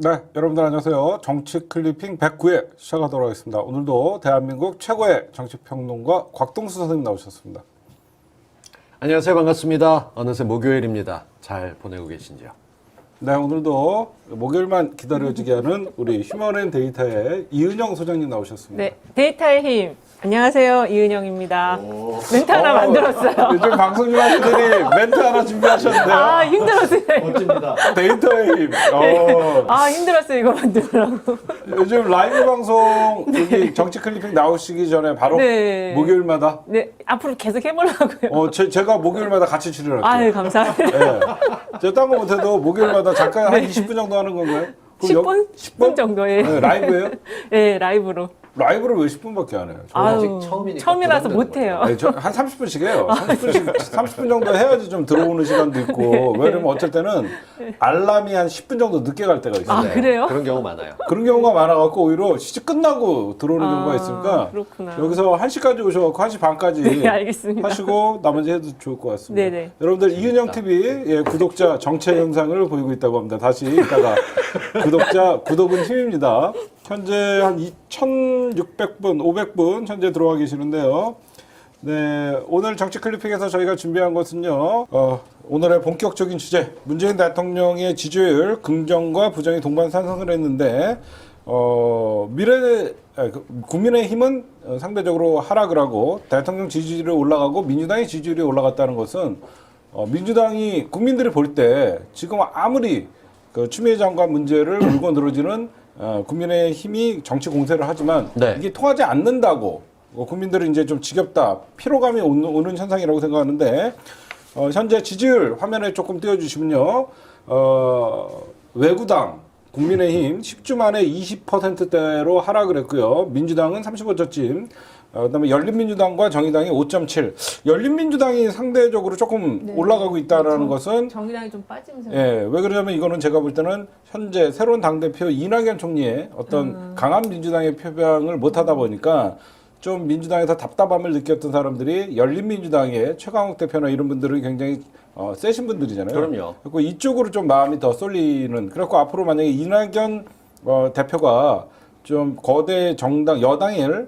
네, 여러분들 안녕하세요. 정치 클리핑 109회 시작하도록 하겠습니다. 오늘도 대한민국 최고의 정치평론가 곽동수 선생님 나오셨습니다. 안녕하세요. 반갑습니다. 어느새 목요일입니다. 잘 보내고 계신지요? 네, 오늘도 목요일만 기다려지게 하는 우리 휴먼앤데이터의 이은영 소장님 나오셨습니다. 네, 데이터의 힘. 안녕하세요, 이은영입니다. 멘트 하나 만들었어요. 요즘 방송 중하시더니 멘트 하나 준비하셨는데요. 아, 힘들었어요. 멋집니다. 데이터의 힘. 아, 힘들었어요, 이거 만들라고. 요즘 라이브 방송 여기 정치 클리핑 나오시기 전에 바로 네. 목요일마다 네, 앞으로 계속 해보려고요. 제가 목요일마다 같이 출연할게요. 아유, 감사합니다. 네. 제가 딴 거 못해도 목요일마다 잠깐 한 20분 정도 하는 건가요? 그럼 10분 정도에. 네, 라이브예요? 네, 라이브로. 라이브를 왜 10분밖에 안 해요? 아직 아유, 처음이니까 처음이라서 부담되는 못해요. 네, 한 30분씩 해요. 30분 정도 해야지 좀 들어오는 시간도 있고. 왜냐면 어쩔 때는 알람이 한 10분 정도 늦게 갈 때가 있어요. 아, 그래요? 그런 경우 많아요. 그런 경우가 많아갖고 오히려 시즌 끝나고 들어오는 아, 경우가 있으니까 그렇구나. 여기서 1시까지 오셔갖고 1시 반까지 네, 알겠습니다. 하시고 나머지 해도 좋을 것 같습니다. 네네. 여러분들 이은영 TV 예, 구독자 정체 영상을 보이고 있다고 합니다. 다시 이따가 구독은 힘입니다. 현재 한 2,600분, 500분 현재 들어와 계시는데요. 네, 오늘 정치 클리핑에서 저희가 준비한 것은요. 오늘의 본격적인 주제, 문재인 대통령의 지지율 긍정과 부정이 동반 상승을 했는데 국민의힘은 상대적으로 하락을 하고 대통령 지지율이 올라가고 민주당의 지지율이 올라갔다는 것은 민주당이 국민들이 볼 때 지금 아무리 그 추미애 장관 문제를 물고 늘어지는 국민의힘이 정치 공세를 하지만 네. 이게 통하지 않는다고 국민들은 이제 좀 지겹다, 피로감이 오는 현상이라고 생각하는데 현재 지지율 화면에 조금 띄워주시면요. 외구당 국민의힘 10주 만에 20%대로 하락을 했고요. 민주당은 35저쯤. 그다음에 열린민주당과 정의당이 5.7. 열린민주당이 상대적으로 조금 올라가고 있다라는 것은 정의당이 좀 빠지면서. 예, 왜 그러냐면 이거는 제가 볼 때는 현재 새로운 당대표 이낙연 총리의 어떤 강한 민주당의 표방을 못하다 보니까 좀 민주당에서 답답함을 느꼈던 사람들이 열린민주당의 최강욱 대표나 이런 분들은 굉장히 세신 분들이잖아요. 그럼요. 그리고 이쪽으로 좀 마음이 더 쏠리는. 그래서 앞으로 만약에 이낙연 대표가 좀 거대 정당 여당을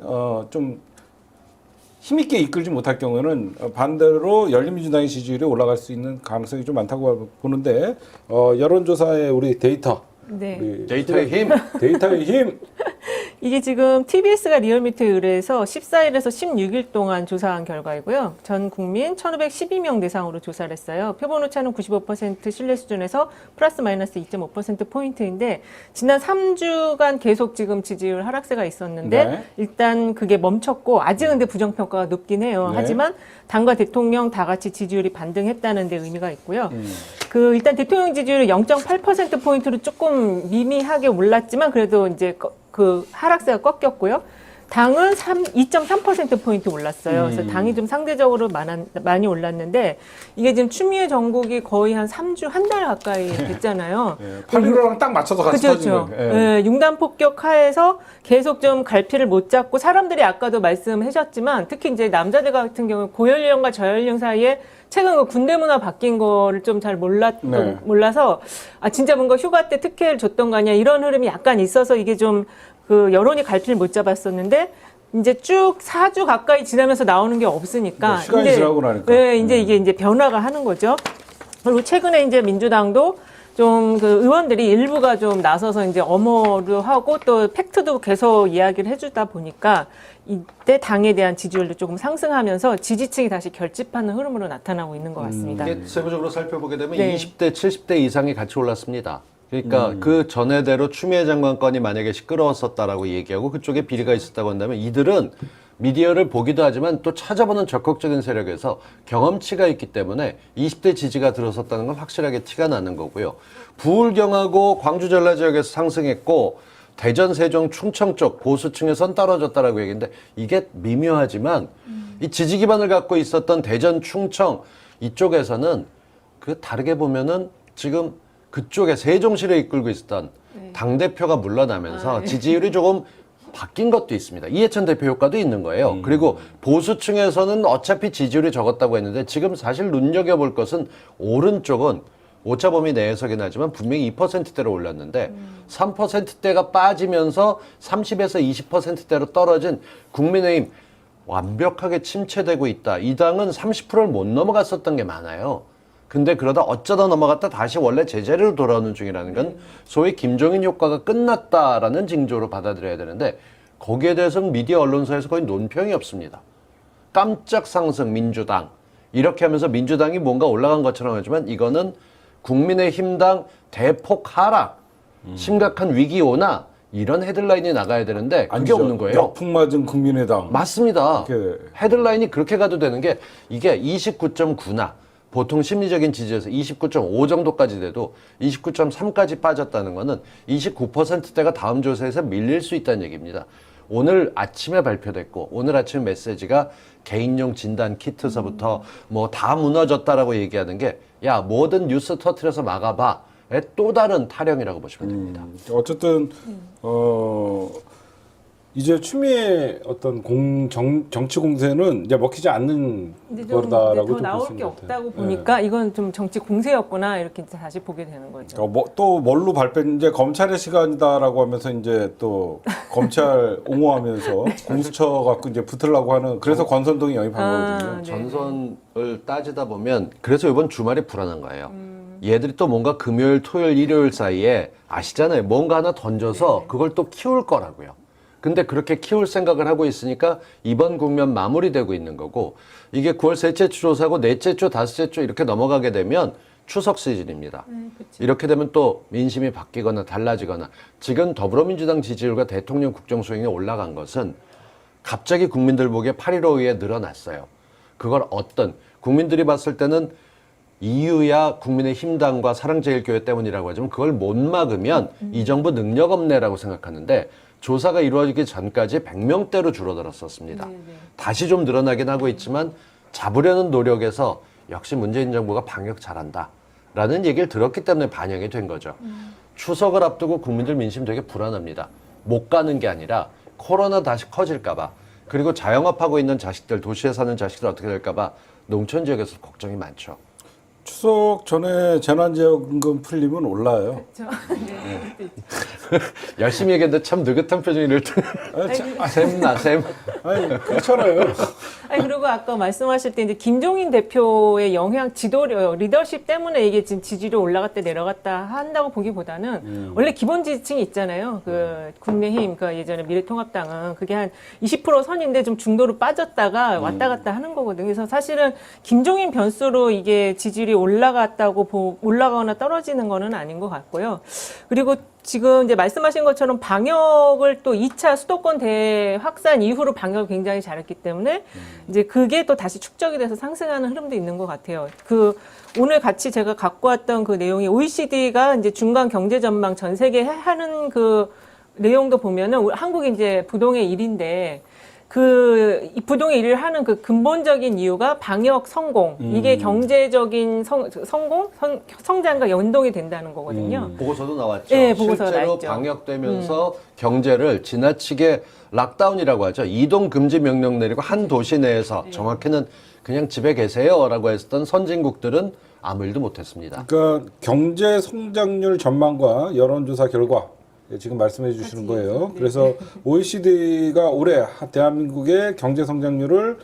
좀 힘있게 이끌지 못할 경우에는 반대로 열린민주당의 지지율이 올라갈 수 있는 가능성이 좀 많다고 보는데 여론조사의 우리 데이터. 네. 우리 데이터의 힘. 데이터의 힘. 이게 지금 TBS가 리얼미터에 의뢰해서 14일에서 16일 동안 조사한 결과이고요. 전 국민 1,512명 대상으로 조사를 했어요. 표본 오차는 95% 신뢰 수준에서 플러스 마이너스 2.5%포인트인데 지난 3주간 계속 지금 지지율 하락세가 있었는데 네. 일단 그게 멈췄고 아직은 근데 부정평가가 높긴 해요. 네. 하지만 당과 대통령 다 같이 지지율이 반등했다는 데 의미가 있고요. 일단 대통령 지지율이 0.8%포인트로 조금 미미하게 올랐지만 그래도 이제 그 하락세가 꺾였고요. 당은 2.3%포인트 올랐어요. 그래서 당이 좀 상대적으로 많이 올랐는데 이게 지금 추미애 정국이 거의 한 3주, 한 달 가까이 됐잖아요. 8.15랑 딱 맞춰서 같이 터진 그렇죠. 거예요. 예, 융단 폭격 하에서 계속 좀 갈피를 못 잡고 사람들이 아까도 말씀하셨지만 특히 이제 남자들 같은 경우 고연령과 저연령 사이에 최근 그 군대 문화 바뀐 거를 좀 잘 네. 몰라서 진짜 뭔가 휴가 때 특혜를 줬던 거 아니야 이런 흐름이 약간 있어서 이게 좀 그 여론이 갈피를 못 잡았었는데 이제 쭉 4주 가까이 지나면서 나오는 게 없으니까 시간이 이제, 지나고 나니까. 네, 이제 이게 이제 변화가 하는 거죠. 그리고 최근에 이제 민주당도 좀 그 의원들이 일부가 좀 나서서 이제 엄호도 하고 또 팩트도 계속 이야기를 해주다 보니까 이때 당에 대한 지지율도 조금 상승하면서 지지층이 다시 결집하는 흐름으로 나타나고 있는 것 같습니다. 이게 세부적으로 살펴보게 되면 네. 20대, 70대 이상이 같이 올랐습니다. 그러니까 그 전에대로 추미애 장관 건이 만약에 시끄러웠었다라고 얘기하고 그쪽에 비리가 있었다고 한다면 이들은 미디어를 보기도 하지만 또 찾아보는 적극적인 세력에서 경험치가 있기 때문에 20대 지지가 들어섰다는 건 확실하게 티가 나는 거고요. 부울경하고 광주 전라 지역에서 상승했고 대전, 세종, 충청 쪽 보수층에선 떨어졌다라고 얘기했는데 이게 미묘하지만 이 지지 기반을 갖고 있었던 대전, 충청 이쪽에서는 그 다르게 보면은 지금 그쪽에 세종시를 이끌고 있었던 당대표가 물러나면서 지지율이 조금 바뀐 것도 있습니다. 이해찬 대표 효과도 있는 거예요. 그리고 보수층에서는 어차피 지지율이 적었다고 했는데 지금 사실 눈여겨볼 것은 오른쪽은 오차 범위 내에서긴 하지만 분명히 2%대로 올랐는데 3%대가 빠지면서 30에서 20%대로 떨어진 국민의힘 완벽하게 침체되고 있다. 이 당은 30%를 못 넘어갔었던 게 많아요. 근데 그러다 어쩌다 넘어갔다 다시 원래 제자리로 돌아오는 중이라는 건 소위 김종인 효과가 끝났다라는 징조로 받아들여야 되는데 거기에 대해서는 미디어 언론사에서 거의 논평이 없습니다. 깜짝 상승 민주당 이렇게 하면서 민주당이 뭔가 올라간 것처럼 하지만 이거는 국민의힘당 대폭 하락 심각한 위기 오나 이런 헤드라인이 나가야 되는데 그게 아니죠. 없는 거예요. 역풍 맞은 국민의당. 맞습니다. 이렇게. 헤드라인이 그렇게 가도 되는 게 이게 29.9나 보통 심리적인 지지에서 29.5 정도까지 돼도 29.3까지 빠졌다는 거는 29%대가 다음 조사에서 밀릴 수 있다는 얘기입니다. 오늘 아침에 발표됐고 오늘 아침 메시지가 개인용 진단 키트서부터 뭐 다 무너졌다라고 얘기하는 게 야 뭐든 뉴스 터트려서 막아봐의 또 다른 타령이라고 보시면 됩니다. 어쨌든 이제 추미애 어떤 정치 공세는 이제 먹히지 않는 근데 좀 거다라고 더 좀 나올 볼 게 수 없다고 있는 것 같아요. 보니까 이건 좀 정치 공세였구나 이렇게 이제 다시 보게 되는 거죠. 또 뭘로 이제 검찰의 시간이다라고 하면서 이제 또 검찰 옹호하면서 공수처 갖고 이제 붙으려고 하는 그래서 권선동이 영입한 거거든요. 네. 전선을 따지다 보면 그래서 이번 주말이 불안한 거예요. 얘들이 또 뭔가 금요일, 토요일, 일요일 사이에 아시잖아요. 뭔가 하나 던져서 그걸 또 키울 거라고요. 근데 그렇게 키울 생각을 하고 있으니까 이번 국면 마무리되고 있는 거고 이게 9월 셋째 주 조사고 넷째 주, 다섯째 주 이렇게 넘어가게 되면 추석 시즌입니다. 이렇게 되면 또 민심이 바뀌거나 달라지거나 지금 더불어민주당 지지율과 대통령 국정수행이 올라간 것은 갑자기 국민들 보기에 8.15 이후에 늘어났어요. 그걸 어떤 국민들이 봤을 때는 이유야 국민의힘당과 사랑제일교회 때문이라고 하지만 그걸 못 막으면 이 정부 능력 없네라고 생각하는데 조사가 이루어지기 전까지 100명대로 줄어들었었습니다. 다시 좀 늘어나긴 하고 있지만 잡으려는 노력에서 역시 문재인 정부가 방역 잘한다 라는 얘기를 들었기 때문에 반영이 된 거죠. 추석을 앞두고 국민들 민심 되게 불안합니다. 못 가는 게 아니라 코로나 다시 커질까 봐 그리고 자영업하고 있는 자식들 도시에 사는 자식들 어떻게 될까 봐 농촌 지역에서 걱정이 많죠. 추석 전에 재난지원금 풀리면 올라요. 열심히 얘기했는데 참 느긋한 표정이 이럴 때 샘나 샘. 아니 그렇잖아요. 아니 그리고 아까 말씀하실 때 이제 김종인 대표의 영향, 지도력, 리더십 때문에 이게 지금 지지율이 올라갔다 내려갔다 한다고 보기보다는 원래 기본 지지층이 있잖아요. 그 국민의힘, 그 예전에 미래통합당은 그게 한 20% 선인데 좀 중도로 빠졌다가 왔다 갔다 하는 거거든요. 그래서 사실은 김종인 변수로 이게 지지율이 올라가거나 떨어지는 거는 아닌 것 같고요. 그리고 지금 이제 말씀하신 것처럼 방역을 또 2차 수도권 대확산 이후로 방역을 굉장히 잘했기 때문에 이제 그게 또 다시 축적이 돼서 상승하는 흐름도 있는 것 같아요. 오늘 같이 제가 갖고 왔던 그 내용이 OECD가 이제 중간 경제 전망 전 세계 하는 그 내용도 보면은 한국이 이제 부동의 1위인데 이 부동의 1위를 하는 그 근본적인 이유가 방역 성공, 이게 경제적인 성장과 연동이 된다는 거거든요. 보고서도 나왔죠. 네, 보고서가 실제로 나왔죠. 방역되면서 경제를 지나치게 락다운이라고 하죠. 이동 금지 명령 내리고 한 도시 내에서 정확히는 그냥 집에 계세요라고 했었던 선진국들은 아무 일도 못했습니다. 그러니까 경제 성장률 전망과 여론조사 결과 지금 말씀해 주시는 거예요. 그래서 OECD가 올해 대한민국의 경제 성장률을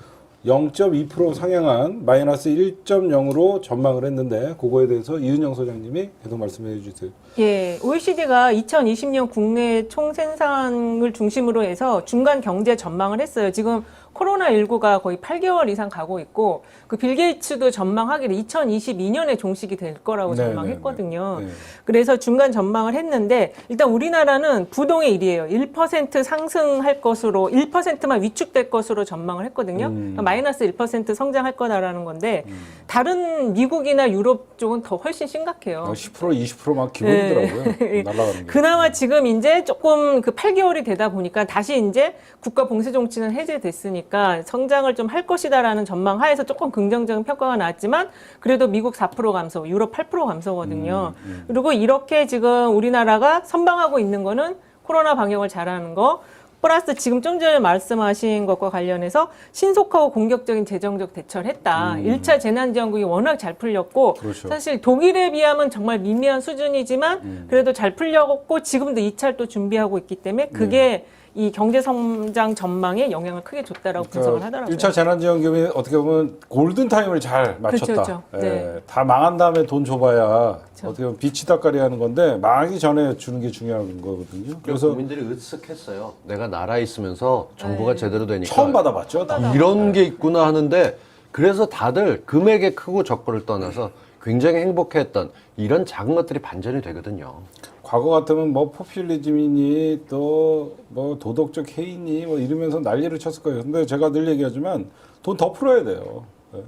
0.2% 상향한 마이너스 1.0으로 전망을 했는데 그거에 대해서 이은영 소장님이 계속 말씀해 주세요. 예, OECD가 2020년 국내 총생산을 중심으로 해서 중간 경제 전망을 했어요. 지금 코로나19가 거의 8개월 이상 가고 있고 그 빌 게이츠도 전망하기를 2022년에 종식이 될 거라고 전망했거든요. 그래서 중간 전망을 했는데 일단 우리나라는 부동의 1위예요. 1% 상승할 것으로 1%만 위축될 것으로 전망을 했거든요. 그러니까 마이너스 1% 성장할 거다라는 건데 다른 미국이나 유럽 쪽은 더 훨씬 심각해요. 10% 20%막 기본이더라고요. 날아가는 게. 그나마 지금 이제 조금 그 8개월이 되다 보니까 다시 이제 국가 봉쇄 정치는 해제됐으니까 성장을 좀 할 것이다라는 전망 하에서 조금 긍정적인 평가가 나왔지만 그래도 미국 4% 감소, 유럽 8% 감소거든요. 그리고 이렇게 지금 우리나라가 선방하고 있는 거는 코로나 방역을 잘하는 거, 플러스 지금 좀 전에 말씀하신 것과 관련해서 신속하고 공격적인 재정적 대처를 했다. 1차 재난지원금이 워낙 잘 풀렸고 그렇죠. 사실 독일에 비하면 정말 미미한 수준이지만 그래도 잘 풀렸고 지금도 2차를 또 준비하고 있기 때문에 그게 이 경제 성장 전망에 영향을 크게 줬다라고 분석을 하더라고요. 1차 재난지원금이 어떻게 보면 골든타임을 잘 맞췄다. 그렇죠. 예, 네. 다 망한 다음에 돈 줘봐야 그렇죠. 어떻게 보면 빛이 닦아리 하는 건데 망하기 전에 주는 게 중요한 거거든요. 그래서 그래서 국민들이 으쓱했어요. 내가 나라에 있으면서 정부가 제대로 되니까 처음 받아봤죠. 다. 이런 게 있구나 하는데 그래서 다들 금액의 크고 적고를 떠나서 굉장히 행복해했던 이런 작은 것들이 반전이 되거든요. 과거 같으면 뭐 포퓰리즘이니 또 뭐 도덕적 해이니 뭐 이러면서 난리를 쳤을 거예요. 근데 제가 늘 얘기하지만 돈 더 풀어야 돼요. 예.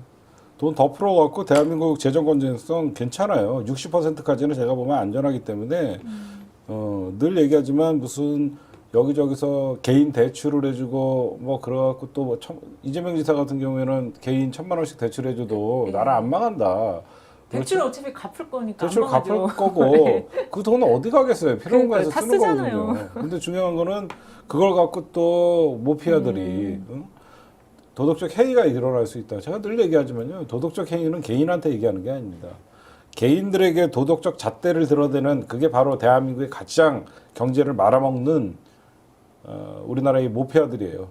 돈 더 풀어갖고 대한민국 재정 건전성 괜찮아요. 60%까지는 제가 보면 안전하기 때문에 늘 얘기하지만 무슨 여기저기서 개인 대출을 해주고 뭐 그래갖고 또 뭐 이재명 지사 같은 경우에는 개인 1,000만 원씩 대출해줘도 나라 안 망한다. 대출은 어차피 갚을 거니까 대출 안 갚을 망하죠. 거고 네. 그 돈은 어디 가겠어요? 필요한 그러니까요. 거에서 다 쓰는 쓰잖아요. 거거든요. 근데 중요한 거는 그걸 갖고 또 모피아들이 응? 도덕적 해이가 일어날 수 있다. 제가 늘 얘기하지만요. 도덕적 해이는 개인한테 얘기하는 게 아닙니다. 개인들에게 도덕적 잣대를 드러대는 그게 바로 대한민국의 가장 경제를 말아먹는 우리나라의 모피아들이에요.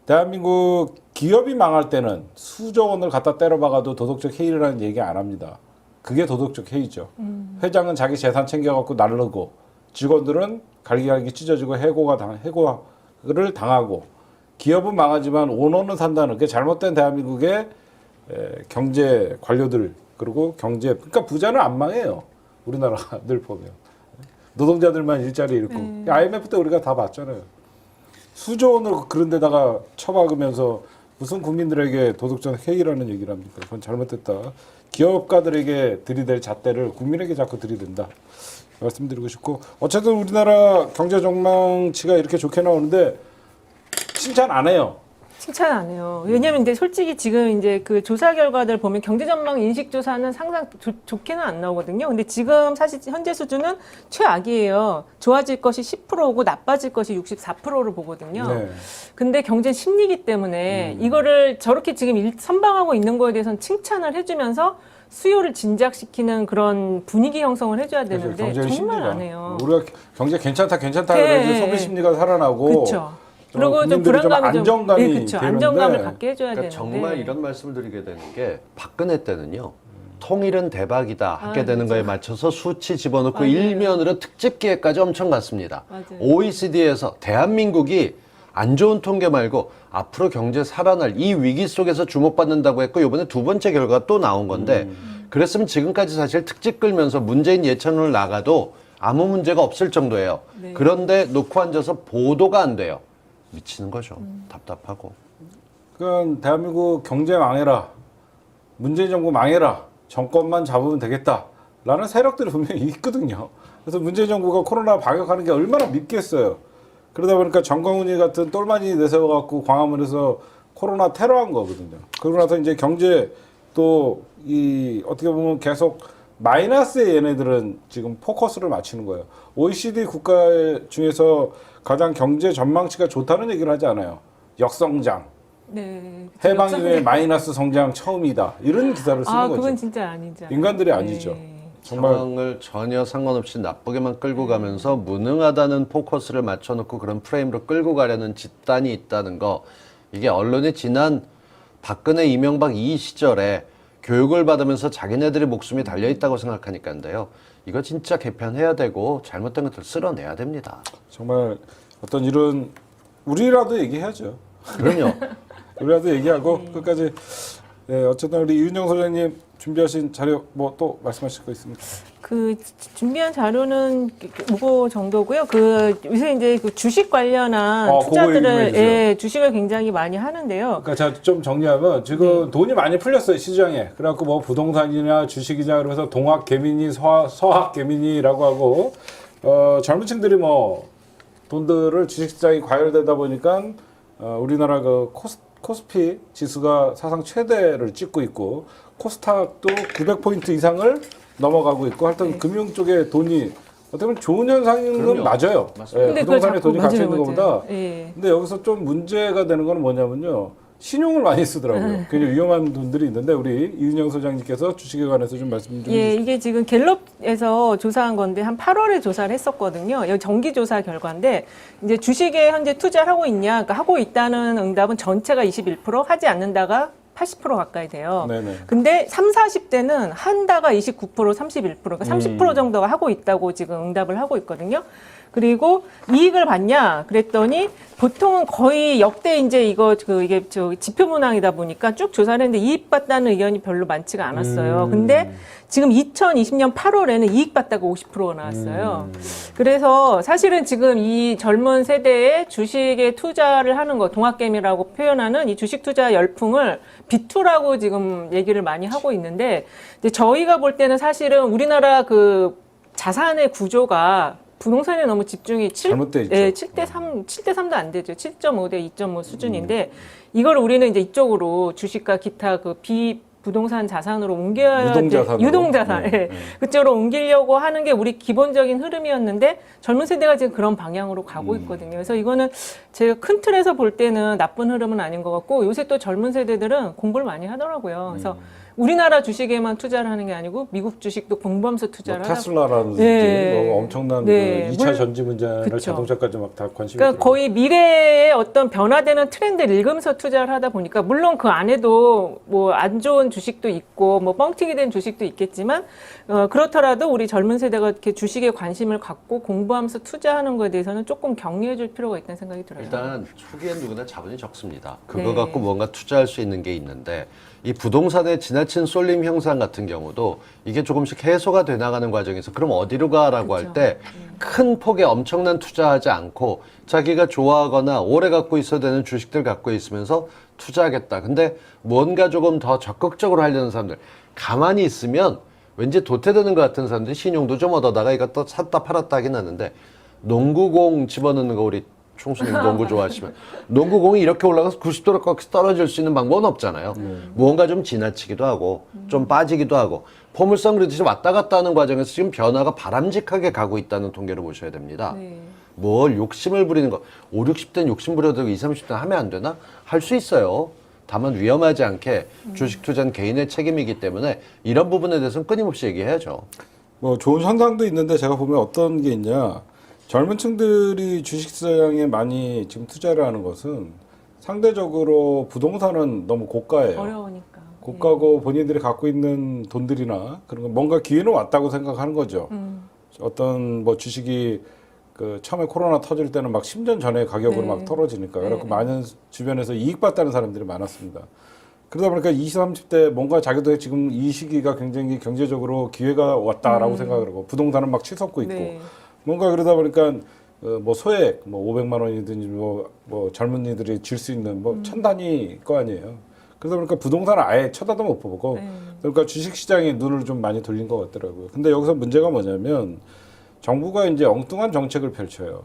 대한민국 기업이 망할 때는 수조 원을 갖다 때려박아도 도덕적 해이라는 얘기 안 합니다. 그게 도덕적 해이죠. 회장은 자기 재산 챙겨갖고 날르고 직원들은 갈기갈기 찢어지고 해고를 당하고 기업은 망하지만 오너는 산다는 게 잘못된 대한민국의 경제 관료들 그리고 그러니까 부자는 안 망해요. 우리나라 늘 보면 노동자들만 일자리 잃고 IMF 때 우리가 다 봤잖아요. 수조 원을 그런 데다가 쳐박으면서 무슨 국민들에게 도덕적 해이라는 얘기를 합니까? 그건 잘못됐다. 기업가들에게 들이댈 잣대를 국민에게 자꾸 들이댄다. 말씀드리고 싶고 어쨌든 우리나라 경제 전망치가 이렇게 좋게 나오는데 칭찬 안 해요. 칭찬 안 해요. 왜냐면 이제 솔직히 지금 이제 그 조사 결과들 보면 경제 전망 인식 조사는 상상 좋게는 안 나오거든요. 근데 지금 사실 현재 수준은 최악이에요. 좋아질 것이 10%고 나빠질 것이 64%를 보거든요. 네. 근데 경제 심리기 때문에 이거를 저렇게 지금 선방하고 있는 거에 대해서는 칭찬을 해주면서 수요를 진작시키는 그런 분위기 형성을 해줘야 되는데 경제의 정말 심리가. 안 해요. 우리가 경제 괜찮다 네. 그래야지 소비 심리가 살아나고 그렇죠. 그리고 좀 국민들이 좀 불안감이 안정감이 네, 그렇죠. 되는데 안정감을 갖게 해줘야 그러니까 되는데 정말 이런 말씀을 드리게 되는 게 박근혜 때는요. 통일은 대박이다 하게 아, 되는 그렇죠. 거에 맞춰서 수치 집어넣고 맞아요. 일면으로 특집 기획까지 엄청 갔습니다. 맞아요. OECD에서 대한민국이 안 좋은 통계 말고 앞으로 경제 살아날 이 위기 속에서 주목받는다고 했고 이번에 두 번째 결과가 또 나온 건데 그랬으면 지금까지 사실 특집 끌면서 문재인 예천을 나가도 아무 문제가 없을 정도예요. 네. 그런데 놓고 앉아서 보도가 안 돼요. 미치는 거죠. 답답하고. 그러니까 대한민국 경제 망해라. 문재인 정부 망해라. 정권만 잡으면 되겠다라는 세력들이 분명히 있거든요. 그래서 문재인 정부가 코로나 방역하는 게 얼마나 믿겠어요. 그러다 보니까 정광훈이 같은 똘마니 내세워갖고 광화문에서 코로나 테러한 거거든요. 그러고 나서 이제 경제 또 이 어떻게 보면 계속 마이너스에 얘네들은 지금 포커스를 맞추는 거예요. OECD 국가 중에서 가장 경제 전망치가 좋다는 얘기를 하지 않아요. 역성장. 네, 해방 역사에- 이후에 마이너스 성장 처음이다. 이런 기사를 쓰는 아, 거죠. 그건 진짜 아니죠. 인간들이 아니죠. 정말 상황을 전혀 상관없이 나쁘게만 끌고 가면서 무능하다는 포커스를 맞춰놓고 그런 프레임으로 끌고 가려는 집단이 있다는 거 이게 언론이 지난 박근혜 이명박 이 시절에 교육을 받으면서 자기네들의 목숨이 달려있다고 생각하니까인데요. 이거 진짜 개편해야 되고 잘못된 것들 쓸어내야 됩니다. 정말 어떤 이런 우리라도 얘기해야죠. 그럼요. 우리라도 얘기하고 끝까지. 네, 어쨌든 우리 이윤정 소장님 준비하신 자료 뭐 또 말씀하실 거 있습니까? 그 준비한 자료는 그거 정도고요. 그 요새 이제 그 주식 관련한 그거 얘기 좀 투자들을 해주세요. 예, 주식을 굉장히 많이 하는데요. 그러니까 제가 좀 정리하면 지금 돈이 많이 풀렸어요 시장에. 그래갖고 뭐 부동산이나 주식이자 그러면서 동학 개미니 서학 개미니라고 하고 젊은 층들이 뭐 돈들을 주식시장이 과열되다 보니까 우리나라 그 코스피 지수가 사상 최대를 찍고 있고 코스닥도 900포인트 이상을 넘어가고 있고 하여튼 금융 쪽에 돈이 어떻게 보면 좋은 현상인 건 그럼요. 맞아요. 맞습니다. 예, 근데 그걸 부동산에 자꾸 돈이 갇혀 있는 맞아요. 것보다. 예. 근데 여기서 좀 문제가 되는 건 뭐냐면요. 신용을 많이 쓰더라고요. 굉장히 위험한 돈들이 있는데 우리 이은영 소장님께서 주식에 관해서 좀 말씀 좀 예, 해주시죠. 이게 지금 갤럽에서 조사한 건데 한 8월에 조사를 했었거든요. 여기 정기 조사 결과인데 이제 주식에 현재 투자를 하고 있냐? 그러니까 하고 있다는 응답은 전체가 21%, 하지 않는다가 80% 가까이 돼요. 네네. 근데 3, 40대는 한다가 29%, 31%, 그러니까 30% 정도가 하고 있다고 지금 응답을 하고 있거든요. 그리고 이익을 봤냐? 그랬더니 보통은 거의 역대 이제 이게 지표 문항이다 보니까 쭉 조사를 했는데 이익 봤다는 의견이 별로 많지가 않았어요. 근데 지금 2020년 8월에는 이익 봤다고 50%가 나왔어요. 그래서 사실은 지금 이 젊은 세대의 주식에 투자를 하는 거, 동학개미라고 표현하는 이 주식 투자 열풍을 비투라고 지금 얘기를 많이 하고 있는데, 이제 저희가 볼 때는 사실은 우리나라 그 자산의 구조가 부동산에 너무 집중이 잘못돼 있죠. 7대 3도 안 되죠. 7.5대 2.5 수준인데 이걸 우리는 이제 이쪽으로 주식과 기타 그 비부동산 자산으로 옮겨야 유동자산으로. 유동자산. 네, 예. 네. 그쪽으로 옮기려고 하는 게 우리 기본적인 흐름이었는데 젊은 세대가 지금 그런 방향으로 가고 있거든요. 그래서 이거는 제가 큰 틀에서 볼 때는 나쁜 흐름은 아닌 것 같고 요새 또 젊은 세대들은 공부를 많이 하더라고요. 그래서 우리나라 주식에만 투자를 하는 게 아니고 미국 주식도 공부하면서 투자를 뭐 하고 테슬라라든지 네. 뭐 엄청난 네. 그 2차 전지 분야나 그쵸. 자동차까지 막 다 관심이 그러니까 있더라고요. 거의 미래의 어떤 변화되는 트렌드를 읽으면서 투자를 하다 보니까 물론 그 안에도 뭐 안 좋은 주식도 있고 뭐 뻥튀기 된 주식도 있겠지만 그렇더라도 우리 젊은 세대가 이렇게 주식에 관심을 갖고 공부하면서 투자하는 거에 대해서는 조금 격려해 줄 필요가 있다는 생각이 들어요. 일단 초기엔 누구나 자본이 적습니다. 그거 네. 갖고 뭔가 투자할 수 있는 게 있는데 이 부동산의 지나친 쏠림 형상 같은 경우도 이게 조금씩 해소가 돼 나가는 과정에서 그럼 어디로 가라고 할 때 큰 폭의 엄청난 투자하지 않고 자기가 좋아하거나 오래 갖고 있어야 되는 주식들 갖고 있으면서 투자하겠다. 근데 뭔가 조금 더 적극적으로 하려는 사람들 가만히 있으면 왠지 도태되는 것 같은 사람들이 신용도 좀 얻어다가 이것도 샀다 팔았다 하긴 하는데 농구공 집어넣는 거 우리 총수님 농구 좋아하시면 농구공이 이렇게 올라가서 90도로 꺾여서 떨어질 수 있는 방법은 없잖아요. 무언가 좀 지나치기도 하고 좀 빠지기도 하고 포물선 그러듯이 왔다 갔다 하는 과정에서 지금 변화가 바람직하게 가고 있다는 통계를 보셔야 됩니다. 네. 뭘 욕심을 부리는 거 5, 60대는 욕심 부려도 20, 30대는 하면 안 되나? 할 수 있어요. 다만 위험하지 않게 주식 투자는 개인의 책임이기 때문에 이런 부분에 대해서는 끊임없이 얘기해야죠. 뭐 좋은 현상도 있는데 제가 보면 어떤 게 있냐. 젊은 층들이 주식시장에 많이 지금 투자를 하는 것은 상대적으로 부동산은 너무 고가예요. 어려우니까. 고가고 본인들이 갖고 있는 돈들이나 그런 거 뭔가 기회는 왔다고 생각하는 거죠. 어떤 뭐 주식이 그 처음에 코로나 터질 때는 막 10년 전에 가격으로 네. 막 떨어지니까 그래서 네. 많은 주변에서 이익 봤다는 사람들이 많았습니다. 그러다 보니까 20, 30대 뭔가 자기도 지금 이 시기가 굉장히 경제적으로 기회가 왔다라고 생각을 하고 부동산은 막 치솟고 있고 네. 뭔가 그러다 보니까 뭐 소액 뭐 500만 원이든지 뭐 젊은이들이 질 수 있는 뭐 천 단위 거 아니에요. 그러다 보니까 부동산을 아예 쳐다도 못 보고 네. 그러니까 주식 시장에 눈을 좀 많이 돌린 것 같더라고요. 근데 여기서 문제가 뭐냐면 정부가 이제 엉뚱한 정책을 펼쳐요.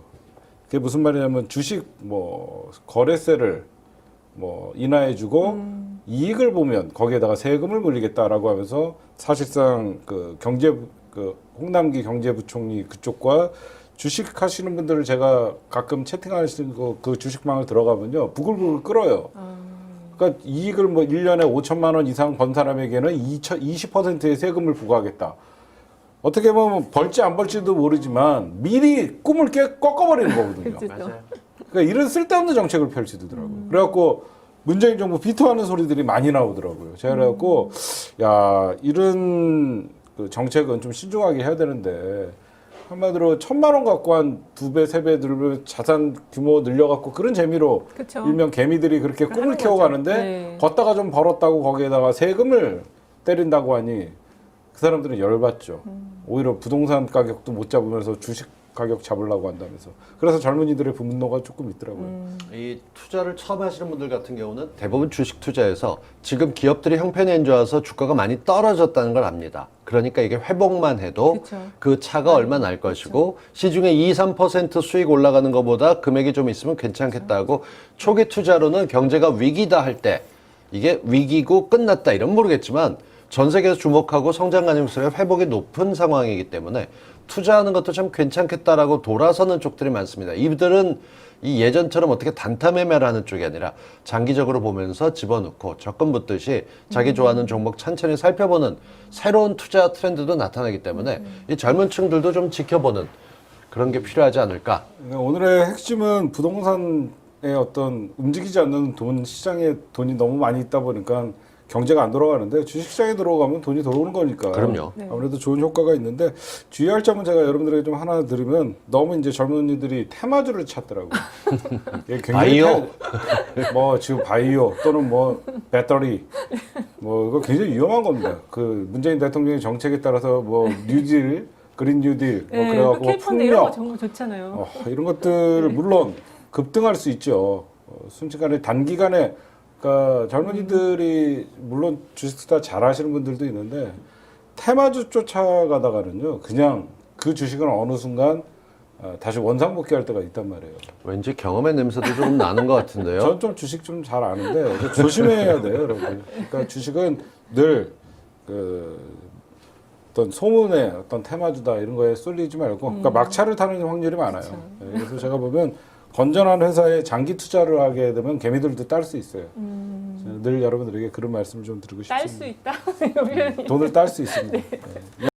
그게 무슨 말이냐면 주식 뭐 거래세를 뭐 인하해주고 이익을 보면 거기에다가 세금을 물리겠다라고 하면서 사실상 그 홍남기 경제부총리 그쪽과 주식 하시는 분들을 제가 가끔 채팅하시는 그 주식망을 들어가면요 부글부글 끓어요. 그러니까 이익을 뭐 1년에 5천만 원 이상 번 사람에게는 20%의 세금을 부과하겠다. 어떻게 보면 벌지 안 벌지도 모르지만 미리 꿈을 꺾어버리는 거거든요. 그치, 또. 그러니까 이런 쓸데없는 정책을 펼치더라고요. 그래갖고 문재인 정부 비토하는 소리들이 많이 나오더라고요. 제가 그래갖고 야 이런 그 정책은 좀 신중하게 해야 되는데 한마디로 1,000만 원 갖고 한 2배, 3배 늘면 자산 규모 늘려갖고 그런 재미로 그쵸. 일명 개미들이 그렇게 꿈을 하는 키워가는데 거죠. 네. 걷다가 좀 벌었다고 거기에다가 세금을 때린다고 하니 그 사람들은 열받죠. 오히려 부동산 가격도 못 잡으면서 주식 가격 잡으려고 한다면서. 그래서 젊은이들의 분노가 조금 있더라고요. 이 투자를 처음 하시는 분들 같은 경우는 대부분 주식 투자에서 지금 기업들이 형편이 안 좋아서 주가가 많이 떨어졌다는 걸 압니다. 그러니까 이게 회복만 해도 그쵸. 그 차가 얼마 날 것이고 시중에 2, 3% 수익 올라가는 것보다 금액이 좀 있으면 괜찮겠다고 초기 투자로는 경제가 위기다 할 때 이게 위기고 끝났다 이런 모르겠지만 전 세계에서 주목하고 성장 가능성의 회복이 높은 상황이기 때문에 투자하는 것도 참 괜찮겠다라고 돌아서는 쪽들이 많습니다. 이들은 이 예전처럼 어떻게 단타 매매를 하는 쪽이 아니라 장기적으로 보면서 집어넣고 적금 붙듯이 자기 좋아하는 종목 천천히 살펴보는 새로운 투자 트렌드도 나타나기 때문에 이 젊은 층들도 좀 지켜보는 그런 게 필요하지 않을까. 그러니까 오늘의 핵심은 부동산의 어떤 움직이지 않는 돈 시장에 돈이 너무 많이 있다 보니까 경제가 안 돌아가는데 주식시장에 들어가면 돈이 들어오는 거니까. 그럼요. 네. 아무래도 좋은 효과가 있는데 주의할 점은 제가 여러분들에게 좀 하나 들으면 너무 이제 젊은이들이 테마주를 찾더라고요. 이게 굉장히 바이오. 뭐 지금 바이오 또는 뭐 배터리 뭐 이거 굉장히 위험한 겁니다. 그 문재인 대통령의 정책에 따라서 뭐 뉴딜, 그린 뉴딜 뭐 네, 그래갖고 K-펀드 이런 거 풍력 정말 좋잖아요. 이런 것들 물론 급등할 수 있죠. 순식간에 단기간에 그러니까 젊은이들이 물론 주식 투자 잘하시는 분들도 있는데 테마주 쫓아가다가는요 그냥 그 주식은 어느 순간 다시 원상복귀할 때가 있단 말이에요. 왠지 경험의 냄새도 조금 나는 것 같은데요. 저는 좀 주식 좀 잘 아는데 조심해야 돼요, 여러분. 그러니까 주식은 늘 어떤 소문에 어떤 테마주다 이런 거에 쏠리지 말고 그러니까 막차를 타는 확률이 많아요. 네, 그래서 제가 보면 건전한 회사에 장기 투자를 하게 되면 개미들도 딸 수 있어요. 늘 여러분들에게 그런 말씀을 좀 드리고 싶습니다. 딸 수 있다. 돈을 딸 수 있습니다. 네.